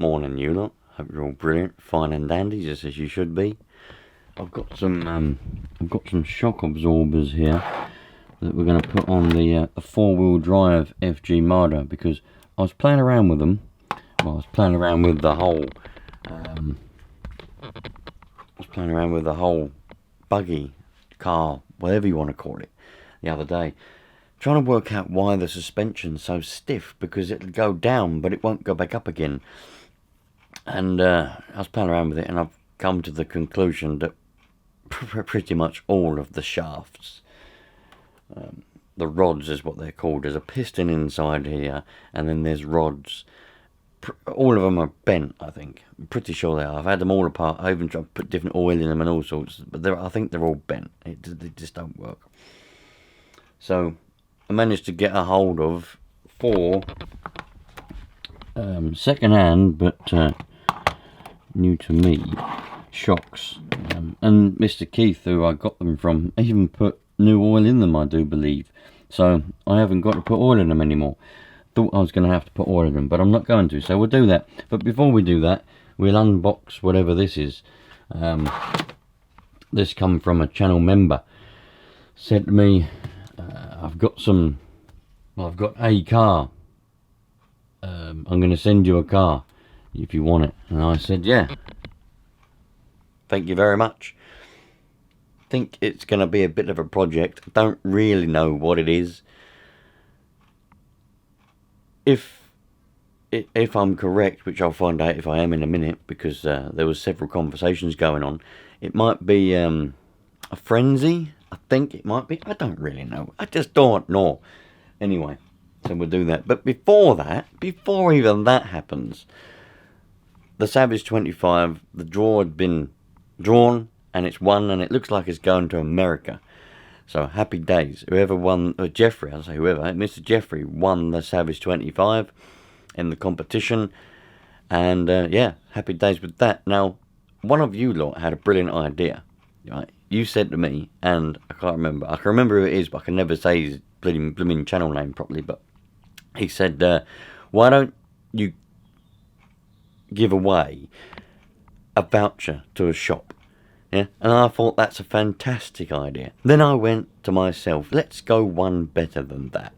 Morning, you lot. Hope you're all brilliant, fine and dandy, just as you should be. I've got some shock absorbers here that we're going to put on the four-wheel drive FG Marder, because I was playing around with them. Well, I was playing around with the whole buggy, car, whatever you want to call it, the other day, trying to work out why the suspension's so stiff, because it'll go down but it won't go back up again. And I was playing around with it, and I've come to the conclusion that pretty much all of the shafts, the rods is what they're called, there's a piston inside here, and then there's rods. All of them are bent, I think. I'm pretty sure they are. I've had them all apart. I even tried to put different oil in them and all sorts, but I think they're all bent. They just don't work. So I managed to get a hold of 4 second-hand, but new to me, shocks. And Mr. Keith, who I got them from, even put new oil in them, I do believe. So I haven't got to put oil in them anymore. Thought I was going to have to put oil in them, but I'm not going to, so we'll do that. But before we do that, we'll unbox whatever this is. This come from a channel member. Said to me, I've got a car. I'm going to send you a car if you want it. And I said, yeah, thank you very much. Think it's going to be a bit of a project. I don't really know what it is. If I'm correct, which I'll find out if I am in a minute, because there was several conversations going on, it might be a frenzy. I think it might be. I don't really know. I just don't know. Anyway, so we'll do that. But before that, before even that happens, the Savage 25, the draw had been drawn, and it's won, and it looks like it's going to America. So happy days. Whoever won, Jeffrey, I'll say whoever, Mr. Jeffrey won the Savage 25 in the competition. And yeah, happy days with that. Now, one of you lot had a brilliant idea. Right? You said to me, and I can't remember. I can remember who it is, but I can never say his blooming channel name properly. But he said, why don't you give away a voucher to a shop? Yeah, and I thought that's a fantastic idea. Then I went to myself, let's go one better than that.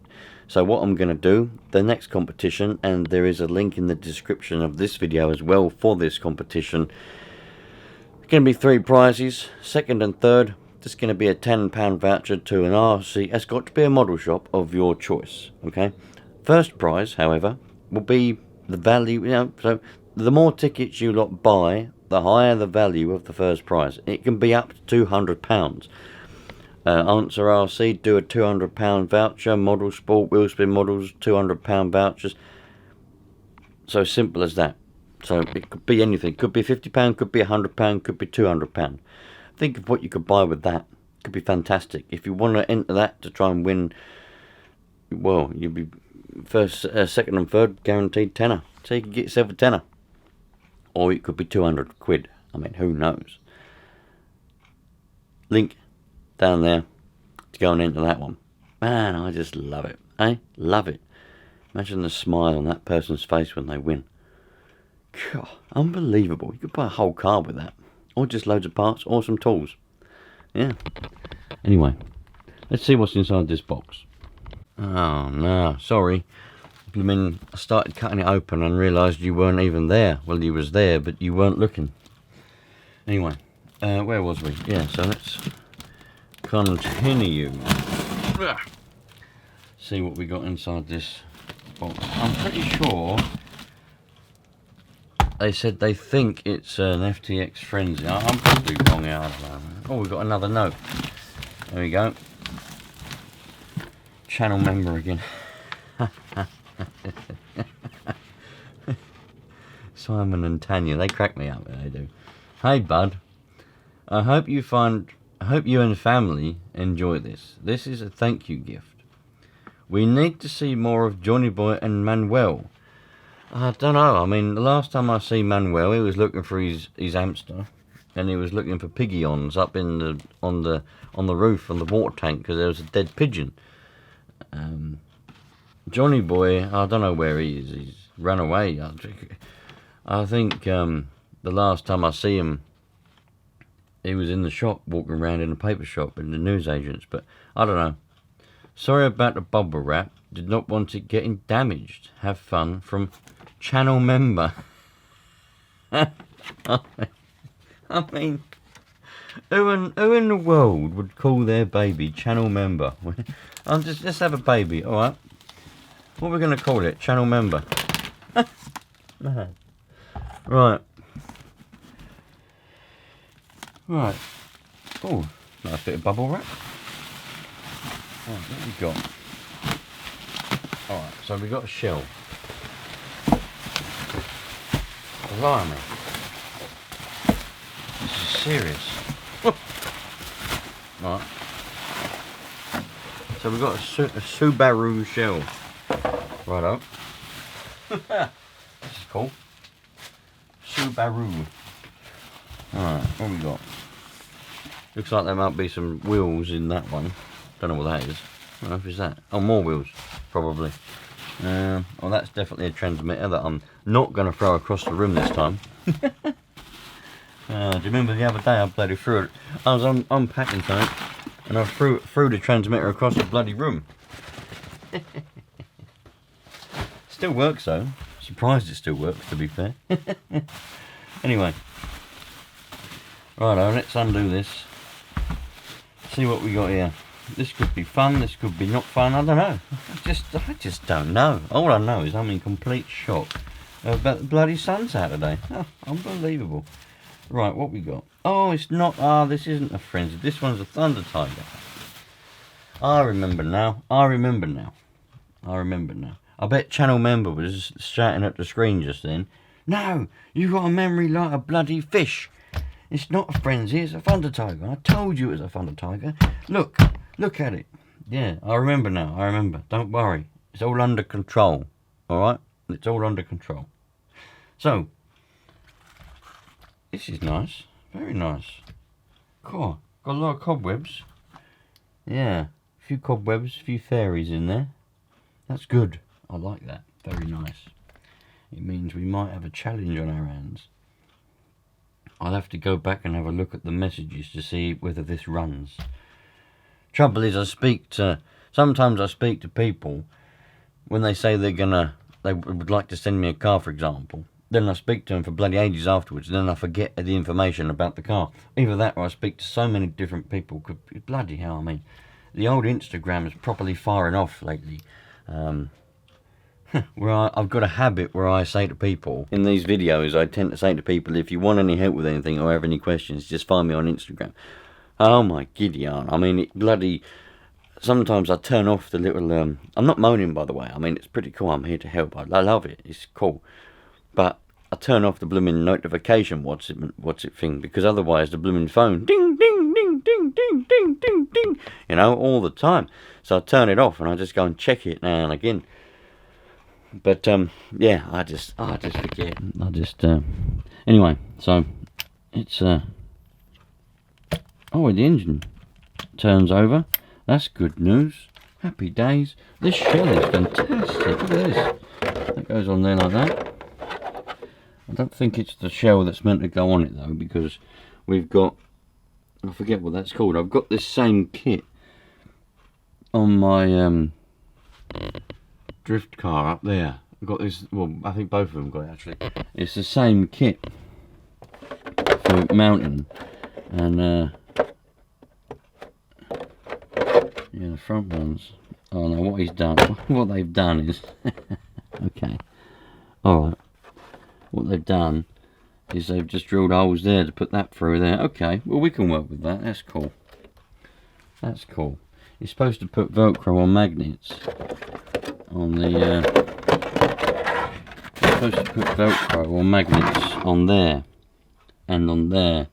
So what I'm going to do, the next competition, and there is a link in the description of this video as well for this competition. It's going to be 3 prizes, second and third. This is going to be a £10 voucher to an RC. It's got to be a model shop of your choice. Okay. First prize, however, will be the value. So the more tickets you lot buy, the higher the value of the first prize. It can be up to £200. Answer RC, do a £200 voucher. Model Sport, Wheel Spin Models, £200 vouchers. So simple as that. So it could be anything. Could be £50, could be £100, could be £200. Think of what you could buy with that. Could be fantastic. If you want to enter that to try and win, well, you'll be first, second and third, guaranteed tenner. So you can get yourself a tenner. Or it could be 200 quid. I mean, who knows? Link down there to go and enter that one. Man, I just love it. Love it. Imagine the smile on that person's face when they win. God, unbelievable. You could buy a whole car with that. Or just loads of parts or some tools. Yeah. Anyway, let's see what's inside this box. Oh, no. Sorry. I started cutting it open and realised you weren't even there. Well, you was there, but you weren't looking. Anyway, where was we? Yeah, so let's continue. See what we got inside this box. I'm pretty sure they said they think it's an FTX Frenzy. I'm probably wrong out. Oh, we've got another note. There we go. Channel member again. Simon and Tanya, they crack me up, they do. Hey bud, I hope you and family enjoy this. This is a thank you gift. We need to see more of Johnny Boy and Manuel. I don't know. I mean, the last time I see Manuel, he was looking for his hamster, and he was looking for piggy-ons up in on the roof on the water tank because there was a dead pigeon. Johnny Boy, I don't know where he is. He's run away. I think the last time I see him, he was in the shop, walking around in the paper shop in the newsagents, but I don't know. Sorry about the bubble wrap. Did not want it getting damaged. Have fun from channel member. I mean, who in the world would call their baby channel member? Let's have a baby, all right? What are we going to call it? Channel member. Right. Right. Oh, nice bit of bubble wrap. Right, what have we got? Alright, so we got a shell. Blimey. This is serious. Right. So we've got a Subaru shell. Right up. This is cool. Subaru. Alright, what have we got? Looks like there might be some wheels in that one. Don't know what that is. I don't know if it's that. Oh, more wheels, probably. Well, that's definitely a transmitter that I'm not going to throw across the room this time. Do you remember the other day I bloody threw it? I was unpacking something and I threw the transmitter across the bloody room. Still works though. Surprised it still works, to be fair. Anyway. Righto, let's undo this. See what we got here. This could be fun, this could be not fun, I don't know. I just don't know. All I know is I'm in complete shock about the bloody sun Saturday. Oh, unbelievable. Right, what we got? Oh, it's not, this isn't a frenzy. This one's a Thunder Tiger. I remember now. I bet channel member was shouting at the screen just then. No, you got a memory like a bloody fish. It's not a frenzy, it's a Thunder Tiger. I told you it was a Thunder Tiger. Look at it. Yeah, I remember now, Don't worry. It's all under control. Alright? It's all under control. So, this is nice. Very nice. Cool. Got a lot of cobwebs. Yeah, a few cobwebs, a few fairies in there. That's good. I like that. Very nice. It means we might have a challenge on our hands. I'll have to go back and have a look at the messages to see whether this runs. Trouble is, sometimes I speak to people when they say they would like to send me a car, for example. Then I speak to them for bloody ages afterwards, and then I forget the information about the car. Either that, or I speak to so many different people. Bloody hell, I mean, the old Instagram is properly firing off lately. Where I've got a habit where I say to people, in these videos, I tend to say to people, if you want any help with anything or have any questions, just find me on Instagram. Oh my giddy aunt. I mean, it bloody... Sometimes I turn off the little... I'm not moaning, by the way. I mean, it's pretty cool. I'm here to help. I love it. It's cool. But I turn off the blooming notification what's it thing, because otherwise the blooming phone, ding, ding, ding, ding, ding, ding, ding, ding, you know, all the time. So I turn it off and I just go and check it now and again. But yeah, I just forget. Anyway, so it's oh, the engine turns over. That's good news. Happy days. This shell is fantastic. Look at this. That goes on there like that. I don't think it's the shell that's meant to go on it though, because we've got, I forget what that's called. I've got this same kit on my drift car up there. I've got this, well, I think both of them got it actually. It's the same kit for mounting, and yeah, the front ones. Oh no, what they've done is okay. Alright. What they've done is they've just drilled holes there to put that through there. Okay, well we can work with that. That's cool. That's cool. You're supposed to put Velcro on magnets on the you're supposed to put Velcro or magnets on there and on there,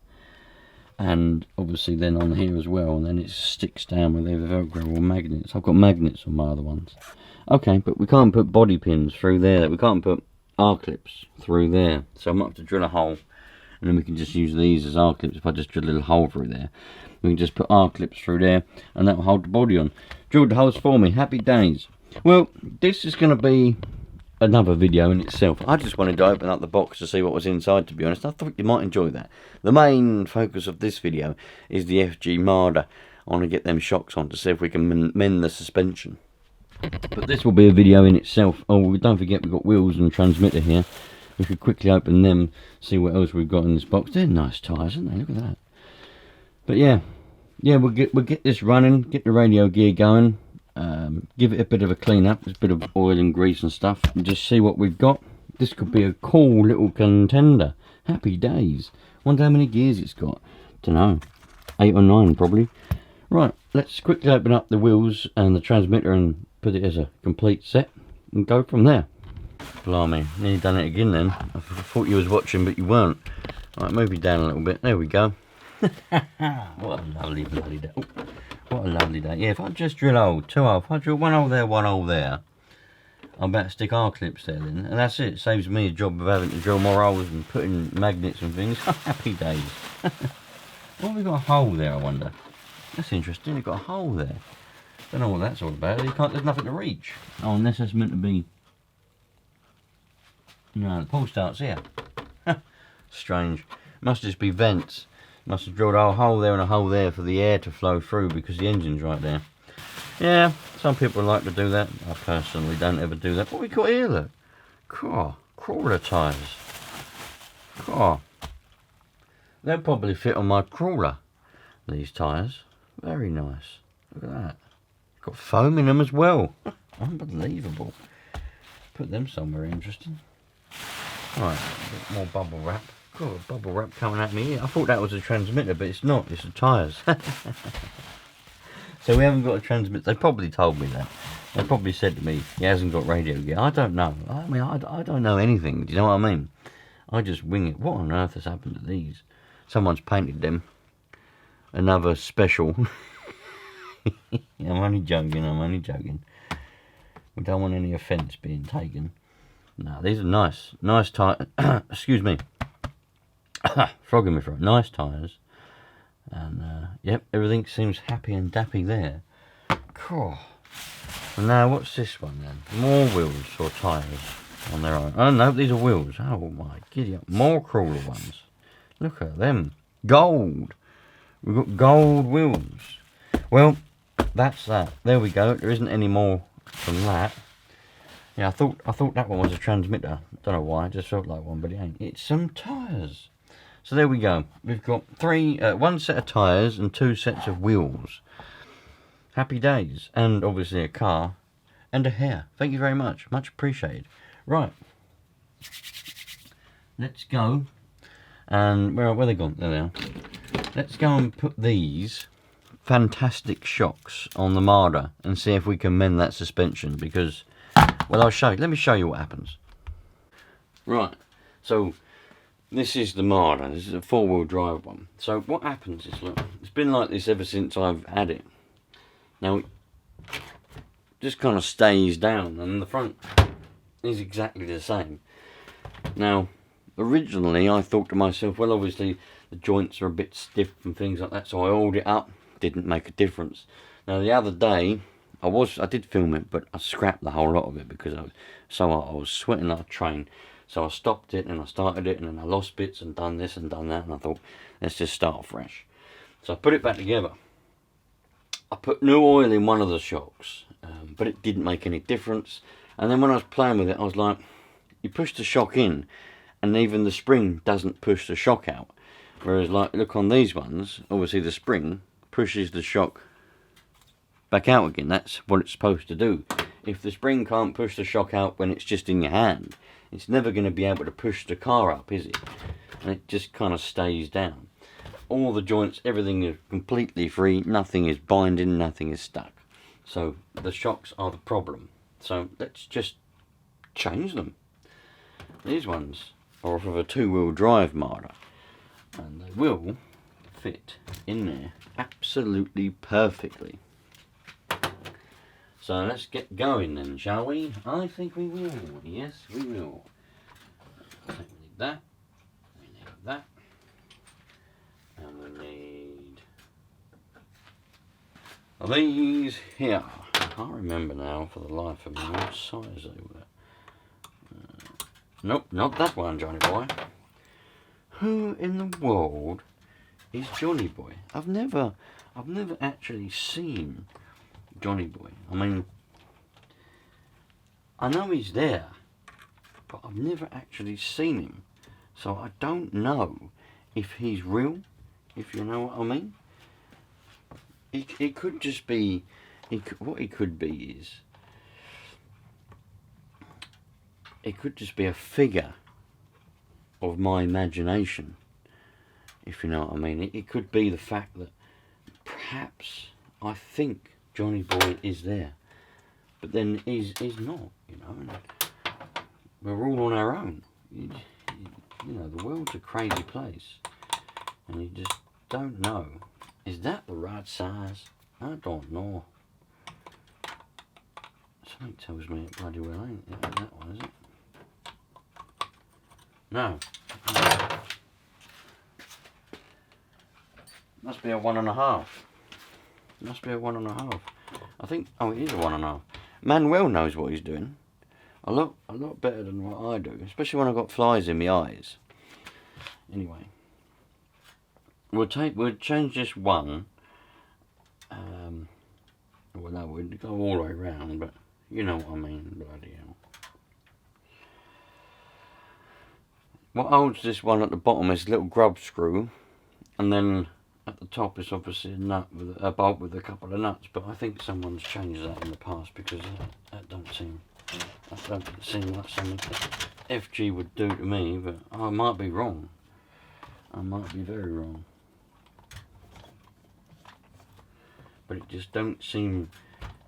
and obviously then on here as well, and then it sticks down with either Velcro or magnets. I've got magnets on my other ones. Okay, but we can't put body pins through there. We can't put R-clips through there, so I might have to drill a hole, and then we can just use these as R-clips. If I just drill a little hole through there, we can just put R-clips through there, and that will hold the body on. Drilled the holes for me. Happy days. Well, this is going to be another video in itself. I just wanted to open up the box to see what was inside, to be honest. I thought you might enjoy that. The main focus of this video is the FG Marder. I want to get them shocks on to see if we can mend the suspension. But this will be a video in itself. Oh, don't forget we've got wheels and transmitter here. We could quickly open them, see what else we've got in this box. They're nice tyres, aren't they? Look at that. But yeah, we'll get this running, get the radio gear going, give it a bit of a clean up, just a bit of oil and grease and stuff, and just see what we've got. This could be a cool little contender. Happy days. Wonder how many gears it's got. Don't know, 8 or 9 probably. Right, let's quickly open up the wheels and the transmitter and put it as a complete set and go from there. Blimey, nearly done it again then. I thought you was watching but you weren't. Right, move you down a little bit. There we go. What a lovely bloody day. Oh, what a lovely day. Yeah, if I just drill a hole, 2 holes, if I drill 1 hole there, 1 hole there, I'm about to stick R-clips there then, and that's it. Saves me a job of having to drill more holes and putting magnets and things. Happy days. Well, we've got a hole there, I wonder. That's interesting, we've got a hole there. Don't know what that's all about. There's nothing to reach. Oh, unless that's meant to be... No, the pull starts here. Strange. Must just be vents. Must have drilled a hole there and a hole there for the air to flow through because the engine's right there. Yeah, some people like to do that. I personally don't ever do that. What we got here, look? Crawler tyres. They'll probably fit on my crawler, these tyres. Very nice. Look at that. Got foam in them as well. Unbelievable. Put them somewhere interesting. Right, a bit more bubble wrap. Got a bubble wrap coming at me here. I thought that was a transmitter, but it's not. It's the tyres. So we haven't got a transmitter. They probably told me that. They probably said to me, he hasn't got radio gear. I don't know. I mean, I don't know anything. Do you know what I mean? I just wing it. What on earth has happened to these? Someone's painted them. Another special. I'm only joking. We don't want any offence being taken. No, these are nice tyres. Excuse me. Frogging me throat. Nice tyres. And yep, everything seems happy and dappy there. Cool. Now what's this one then? More wheels or tyres on their own. Oh no, these are wheels. Oh my giddy up. More crawler ones. Look at them. Gold. We've got gold wheels. Well, that's that. There we go. There isn't any more from that. Yeah, I thought that one was a transmitter. Don't know why. It just felt like one, but it ain't. It's some tyres. So there we go. We've got one set of tyres and 2 sets of wheels. Happy days. And obviously a car and a hair. Thank you very much. Much appreciated. Right. Let's go. And where are they gone? There they are. Let's go and put these fantastic shocks on the Marder and see if we can mend that suspension because, well, I'll show you. Let me show you what happens. Right. So this is the Marder. This is a 4-wheel drive one. So what happens is, look, it's been like this ever since I've had it. Now, it just kind of stays down, and the front is exactly the same. Now, originally I thought to myself, well, obviously the joints are a bit stiff and things like that, so I oiled it up. Didn't make a difference. Now, the other day, I did film it, but I scrapped the whole lot of it because I was sweating like a train. So I stopped it and I started it, and then I lost bits and done this and done that, and I thought, let's just start fresh. So I put it back together. I put new oil in one of the shocks, but it didn't make any difference. And then when I was playing with it, I was like, you push the shock in and even the spring doesn't push the shock out. Whereas, like, look on these ones, obviously the spring pushes the shock back out again. That's what it's supposed to do. If the spring can't push the shock out when it's just in your hand, it's never going to be able to push the car up, is it? And it just kind of stays down. All the joints, everything is completely free. Nothing is binding, nothing is stuck. So the shocks are the problem. So let's just change them. These ones are off of a 2-wheel drive Marder, and they will fit in there absolutely perfectly. So let's get going then, shall we? I think we will. Yes, we will. I think we need that. We need that. And we need these here. I can't remember now for the life of me what size they were. Nope, not that one, Johnny Boy. Who in the world is Johnny Boy? I've never actually seen Johnny Boy. I mean, I know he's there, but I've never actually seen him. So I don't know if he's real, if you know what I mean. It could just be, what it could be is, it could just be a figure of my imagination, if you know what I mean. It could be the fact that perhaps I think Johnny Boy is there, but then he's not, you know. And we're all on our own. You know, the world's a crazy place, and you just don't know. Is that the right size? I don't know. Something tells me it bloody well ain't. It ain't that one, is it? No. Must be a 1.5. Must be a 1.5. I think. Oh, it is a 1.5. Manuel knows what he's doing. A lot better than what I do, especially when I've got flies in my eyes. Anyway, we'll change this one. Well, no, we'd go all the way around, but you know what I mean. Bloody hell. What holds this one at the bottom is a little grub screw, and then at the top is obviously a nut with a bolt with a couple of nuts. But I think someone's changed that in the past, because that don't seem like something that FG would do to me. But I might be wrong. I might be very wrong. But it just don't seem.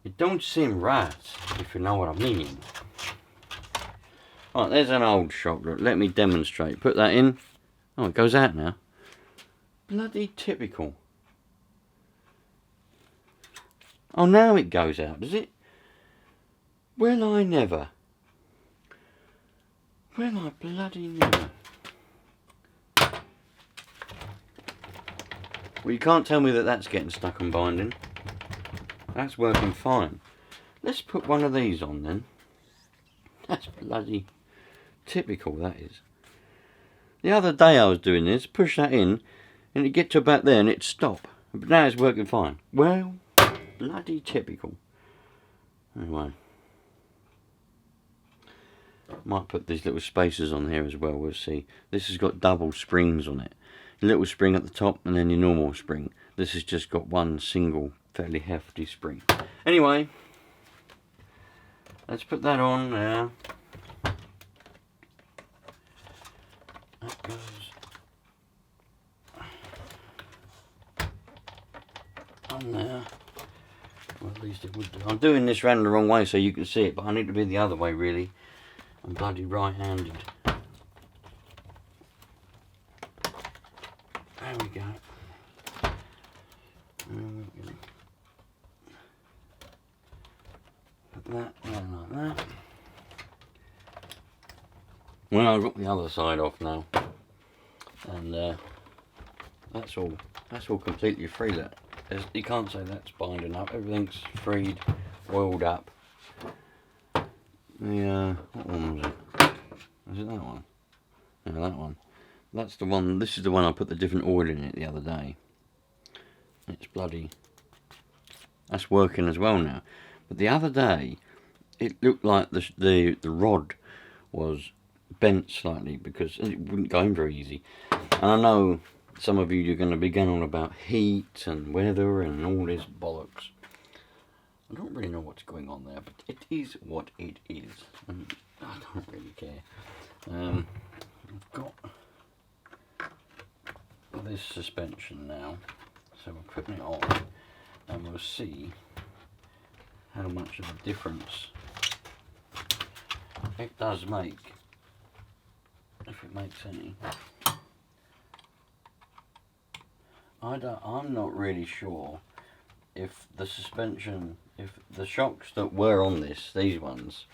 It don't seem right, if you know what I mean. Right, there's an old shock. Let me demonstrate. Put that in. Oh, it goes out now. Bloody typical. Oh, now it goes out, does it? Well, I never. Well, I bloody never. Well, you can't tell me that that's getting stuck and binding. That's working fine. Let's put one of these on then. That's bloody typical, that is. The other day I was doing this, push that in, and it'd get to about there and it'd stop. But now it's working fine. Well, bloody typical. Anyway. Might put these little spacers on here as well, we'll see. This has got double springs on it. A little spring at the top and then your normal spring. This has just got one single, fairly hefty spring. Anyway, let's put that on there. That goes on there. Well, at least it would do. I'm doing this round the wrong way so you can see it, but I need to be the other way really. I'm bloody right-handed. There we go. Put that down like that. Well, I've got the other side off now, and that's all completely free. That you can't say that's binding up. Everything's freed, oiled up. The what one was it? Was it that one? Yeah, that one. That's the one. This is the one I put the different oil in it the other day. It's bloody. That's working as well now. But the other day, it looked like the rod was bent slightly because it wouldn't go in very easy. And I know some of you are going to be going on about heat and weather and all this bollocks. I don't really know what's going on there, but it is what it is. And I don't really care. I've got this suspension now, so we're putting it on, and we'll see how much of a difference it does make, if it makes any. I'm not really sure if the suspension, if the shocks that were on these ones,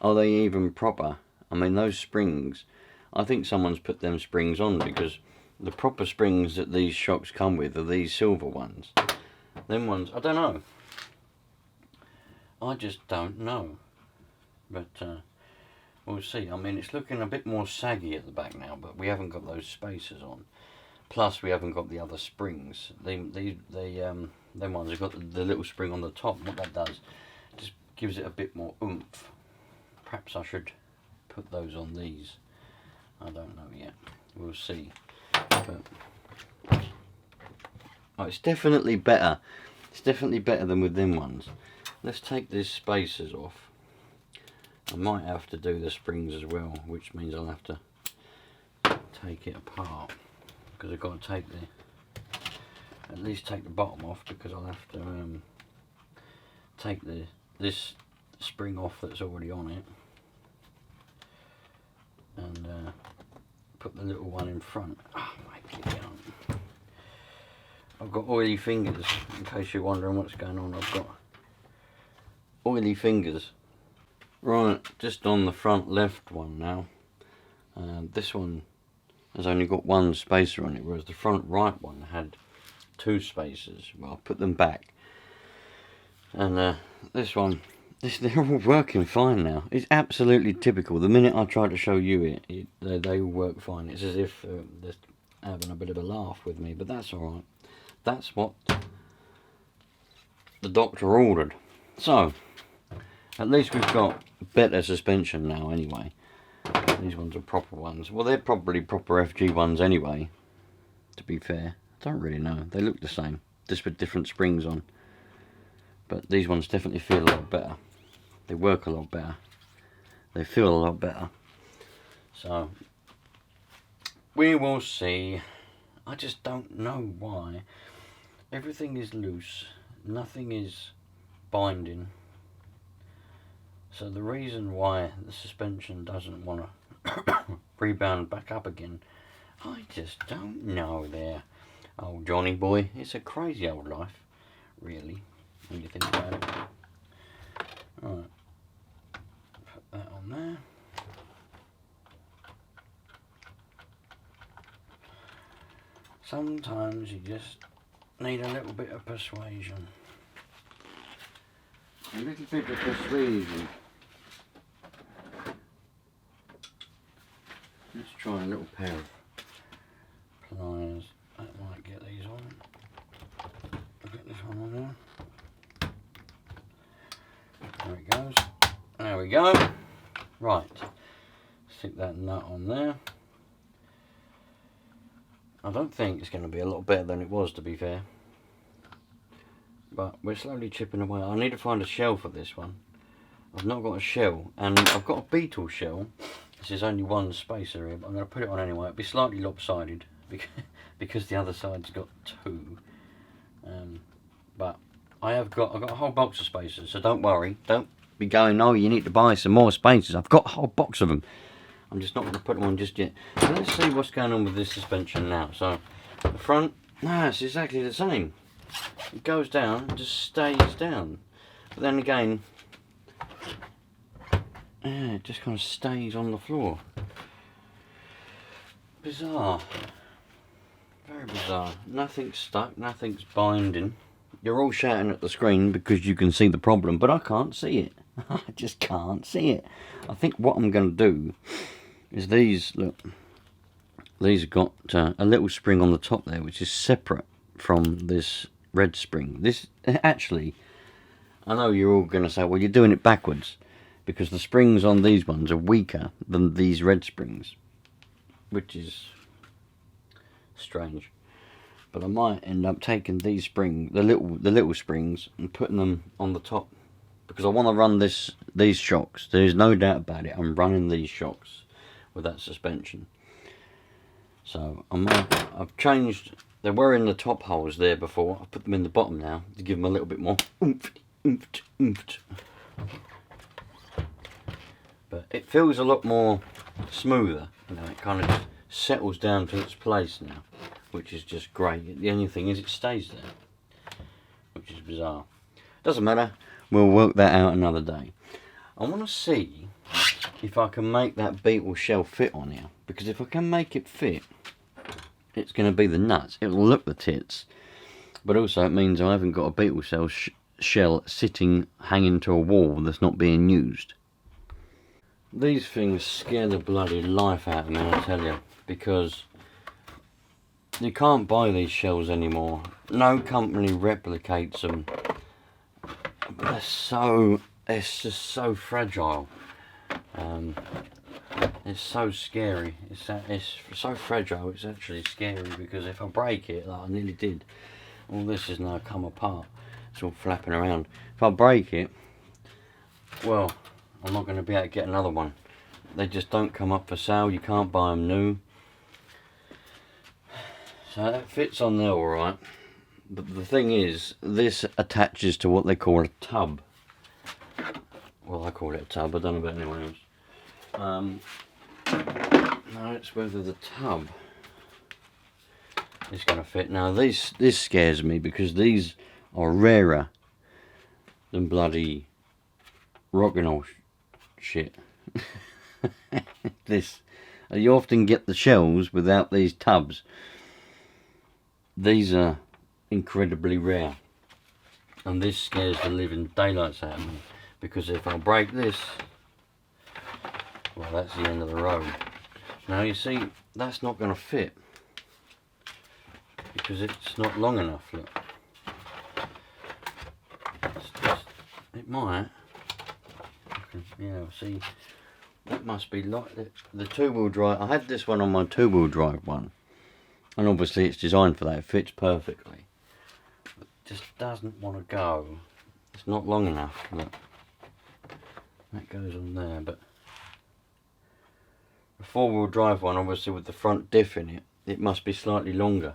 are they even proper? I mean, those springs, I think someone's put them springs on, because the proper springs that these shocks come with are these silver ones. Them ones, I don't know. I just don't know. But we'll see. I mean, it's looking a bit more saggy at the back now, but we haven't got those spacers on. Plus, we haven't got the other springs. Them ones have got the little spring on the top. What that does, just gives it a bit more oomph. Perhaps I should put those on these. I don't know yet. We'll see. But, oh, it's definitely better. It's definitely better than with them ones. Let's take these spacers off. I might have to do the springs as well, which means I'll have to take it apart, because I've got to take at least take the bottom off, because I'll have to take this spring off that's already on it, and put the little one in front. Oh my God. I've got oily fingers, in case you're wondering what's going on. I've got oily fingers. Right, just on the front left one now. This one has only got one spacer on it, whereas the front right one had two spacers. Well, I'll put them back. And this one, they're all working fine now. It's absolutely typical. The minute I try to show you they all work fine. It's as if they're having a bit of a laugh with me, but that's alright. That's what the doctor ordered. So, at least we've got better suspension now anyway. These ones are proper ones. Well, they're probably proper FG ones anyway, to be fair. I don't really know. They look the same, just with different springs on. But these ones definitely feel a lot better. They work a lot better. They feel a lot better. So, we will see. I just don't know why. Everything is loose. Nothing is binding. So the reason why the suspension doesn't want to rebound back up again, I just don't know there. Oh, Johnny boy, it's a crazy old life, really, when you think about it. Alright, put that on there. Sometimes you just need a little bit of persuasion. A little bit of persuasion. Let's try a little pair of pliers. That might get these on. I'll get this one on there. There it goes. There we go. Right. Stick that nut on there. I don't think it's going to be a lot better than it was, to be fair. But we're slowly chipping away. I need to find a shell for this one. I've not got a shell, and I've got a beetle shell. This is only one spacer here, but I'm going to put it on anyway. It'll be slightly lopsided because the other side's got two. But I've got a whole box of spacers, so don't worry. Don't be going, oh, you need to buy some more spacers. I've got a whole box of them. I'm just not going to put them on just yet. So let's see what's going on with this suspension now. So the front, no, it's exactly the same. It goes down and just stays down. But then again, yeah, it just kind of stays on the floor. Bizarre. Very bizarre. Nothing's stuck, nothing's binding. You're all shouting at the screen because you can see the problem, but I can't see it. I just can't see it. I think what I'm going to do is these, look, these have got a little spring on the top there, which is separate from this red spring. This, actually, I know you're all going to say, well, you're doing it backwards, because the springs on these ones are weaker than these red springs, which is strange. But I might end up taking these the little springs, and putting them on the top, because I want to run these shocks. There's no doubt about it. I'm running these shocks with that suspension. So I've changed. They were in the top holes there before. I put them in the bottom now to give them a little bit more oomph, oomph, oomph. But it feels a lot more smoother. You know, it kind of just settles down to its place now, which is just great. The only thing is it stays there, which is bizarre. Doesn't matter. We'll work that out another day. I want to see if I can make that beetle shell fit on here, because if I can make it fit, it's going to be the nuts. It will look the tits, but also it means I haven't got a beetle shell sitting, hanging to a wall that's not being used. These things scare the bloody life out of me, I tell you, because you can't buy these shells anymore. No company replicates them. But it's just so fragile. It's so scary. It's so fragile, it's actually scary, because if I break it, like I nearly did, all this has now come apart. It's all flapping around. If I break it, well, I'm not going to be able to get another one. They just don't come up for sale. You can't buy them new. So that fits on there alright. But the thing is, this attaches to what they call a tub. Well, I call it a tub. I don't know about anyone else. Now it's whether the tub is going to fit. Now this scares me, because these are rarer than bloody rock and roll shit. You often get the shells without these tubs. These are incredibly rare, and this scares the living daylights out of me, because if I break this, well, that's the end of the road. Now you see, that's not going to fit, because it's not long enough. Look, it might. Yeah, see, that must be like the two-wheel drive. I had this one on my two-wheel drive one, and obviously it's designed for that. It fits perfectly. But it just doesn't want to go. It's not long enough. Look, that goes on there, but the four-wheel drive one, obviously with the front diff in it, it must be slightly longer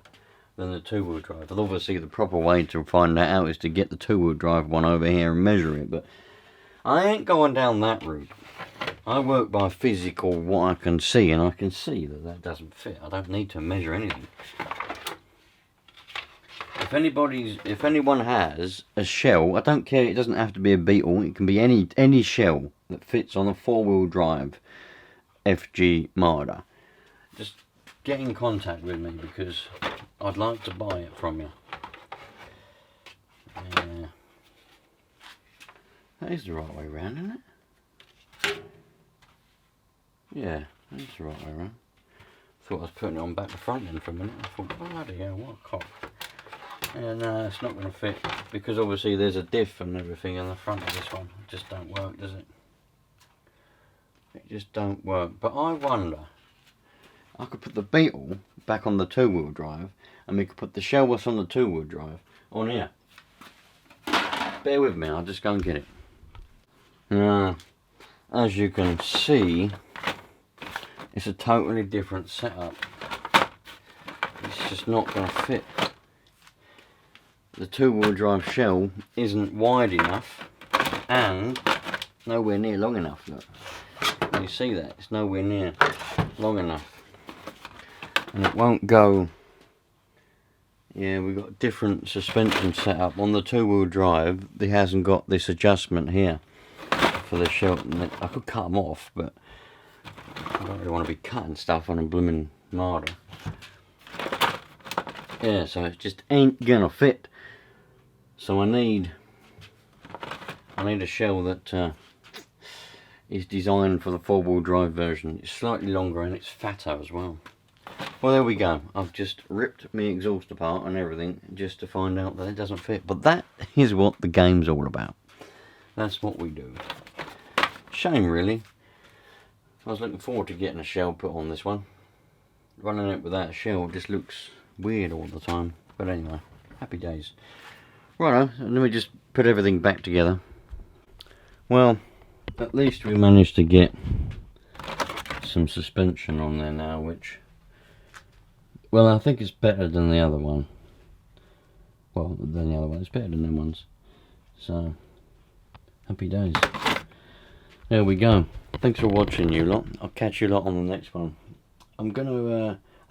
than the two-wheel drive. But obviously the proper way to find that out is to get the two-wheel drive one over here and measure it. But I ain't going down that route. I work by physical, what I can see, and I can see that that doesn't fit. I don't need to measure anything. If anyone has a shell, I don't care, it doesn't have to be a Beetle, it can be any shell that fits on a four-wheel drive FG Marder, just get in contact with me, because I'd like to buy it from you. That is the right way round, isn't it? Yeah, that's the right way round. Thought I was putting it on back to front then for a minute. I thought, bloody hell, what a cock. Yeah, no, it's not going to fit, because obviously there's a diff and everything in the front of this one. It just don't work, does it? It just don't work. But I wonder, I could put the Beetle back on the two-wheel drive, and we could put the shell what's on the two-wheel drive on here. Bear with me, I'll just go and get it. Now, as you can see, it's a totally different setup. It's just not going to fit. The two-wheel drive shell isn't wide enough and nowhere near long enough. Look, you see that? It's nowhere near long enough, and it won't go. Yeah, we've got different suspension setup on the two-wheel drive. It hasn't got this adjustment here for the shell. I could cut them off, but I don't really want to be cutting stuff on a blooming Marder. Yeah, so it just ain't gonna fit. So I need a shell that is designed for the four-wheel drive version. It's slightly longer and it's fatter as well. Well, there we go. I've just ripped my exhaust apart and everything just to find out that it doesn't fit. But that is what the game's all about. That's what we do. Shame, really. I was looking forward to getting a shell put on this one. Running it without a shell just looks weird all the time. But anyway, happy days. Righto, let me just put everything back together. Well, at least we managed to get some suspension on there now, which, well, I think it's better than the other one. Well, than the other one, it's better than them ones. So, happy days. There we go. Thanks for watching, you lot. I'll catch you lot on the next one. I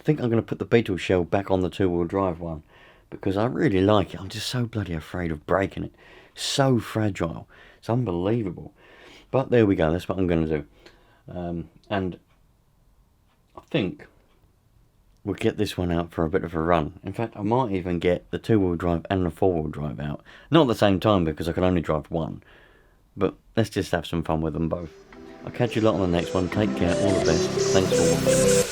think I'm gonna put the Beetle shell back on the two-wheel drive one, because I really like it. I'm just so bloody afraid of breaking it. So fragile. It's unbelievable. But there we go. That's what I'm going to do. And I think we'll get this one out for a bit of a run. In fact, I might even get the two-wheel drive and the four-wheel drive out. Not at the same time, because I can only drive one. But let's just have some fun with them both. I'll catch you lot on the next one. Take care. All the best. Thanks for watching.